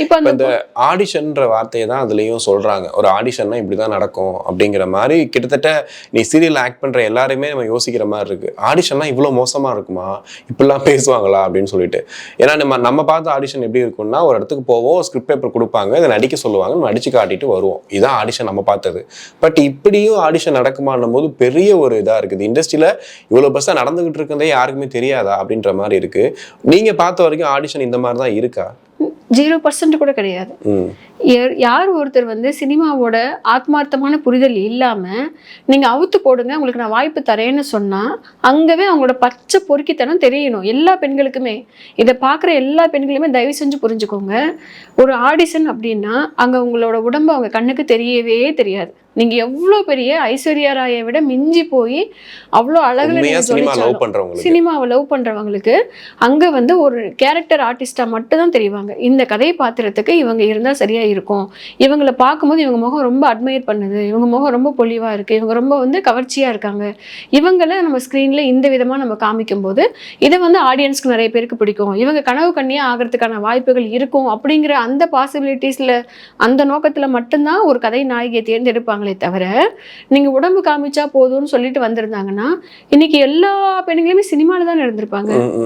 இப்ப இந்த ஆடிஷன்ற வார்த்தையை தான் அதுலயும் சொல்றாங்க. ஒரு ஆடிஷன்னா இப்படிதான் நடக்கும் அப்படிங்கிற மாதிரி கிட்டத்தட்ட நீ சீரியல் ஆக்ட் பண்ற எல்லாருமே நம்ம யோசிக்கிற மாதிரி இருக்கு. ஆடிஷன்னா இவ்வளவு மோசமா இருக்குமா, இப்படிலாம் பேசுவாங்களா அப்படின்னு சொல்லிட்டு. ஏன்னா நம்ம பார்த்த ஆடிஷன் எப்படி இருக்கும்னா, ஒரு இடத்துக்கு போவோம், ஸ்கிரிப்ட் பேப்பர் கொடுப்பாங்க, இதை நடிக்க சொல்லுவாங்க, நம்ம நடிச்சு காட்டிட்டு வருவோம். இதான் ஆடிஷன் நம்ம பார்த்தது. பட் இப்படியும் ஆடிஷன் நடக்குமான்னும் போது பெரிய ஒரு இதா இருக்குது. இண்டஸ்ட்ரியில இவ்வளவு பெருசா நடந்துகிட்டு இருக்கிறதே யாருக்குமே தெரியாதா அப்படின்ற மாதிரி இருக்கு. நீங்க பார்த்த வரைக்கும் ஆடிஷன் இந்த மாதிரி தான் இருக்கா? 0% கூட கிடையாது. யார் ஒருத்தர் வந்து சினிமாவோட ஆத்மார்த்தமான புரிதல் இல்லாம நீங்க அவுத்து போடுங்க, உங்களுக்கு நான் வாய்ப்பு தரேன்னு சொன்னா அங்கவே அவங்களோட பச்சை பொறுக்கித்தனம் தெரியணும் எல்லா பெண்களுக்குமே. இதை பார்க்குற எல்லா பெண்களுமே தயவு செஞ்சு புரிஞ்சுக்கோங்க. ஒரு ஆடிஷன் அப்படின்னா அங்க உங்களோட உடம்பு அவங்க கண்ணுக்கு தெரியவே தெரியாது. நீங்க எவ்வளோ பெரிய ஐஸ்வர்யா ராயை விட மிஞ்சி போய் அவ்வளோ அழகுல சினிமாவை லவ் பண்றவங்களுக்கு அங்க வந்து ஒரு கேரக்டர் ஆர்டிஸ்டா மட்டும் தான் தெரிவாங்க. இந்த கதையை பாத்திரத்துக்கு இவங்க இருந்தா சரியா இருக்கும், இவங்களை பார்க்கும்போது இவங்க முகம் ரொம்ப அட்மையர் பண்ணுது, இவங்க முகம் ரொம்ப பொலிவா இருக்கு, இவங்க ரொம்ப வந்து கவர்ச்சியா இருக்காங்க, இவங்களை நம்ம ஸ்கிரீன்ல இந்த விதமா நம்ம காமிக்கும் போது இதை வந்து ஆடியன்ஸ்க்கு நிறைய பேருக்கு பிடிக்கும், இவங்க கனவு கண்ணியா ஆகிறதுக்கான வாய்ப்புகள் இருக்கும் அப்படிங்கிற அந்த பாசிபிலிட்டிஸ்ல அந்த நோக்கத்துல மட்டும்தான் ஒரு கதை நாயகியை தேர்ந்தெடுப்பாங்களே தவிர நீங்க உடம்பு காமிச்சா போதும்னு சொல்லிட்டு வந்திருந்தாங்கன்னா இன்னைக்கு எல்லா பெண்களுமே சினிமால தான் இருந்திருப்பாங்க.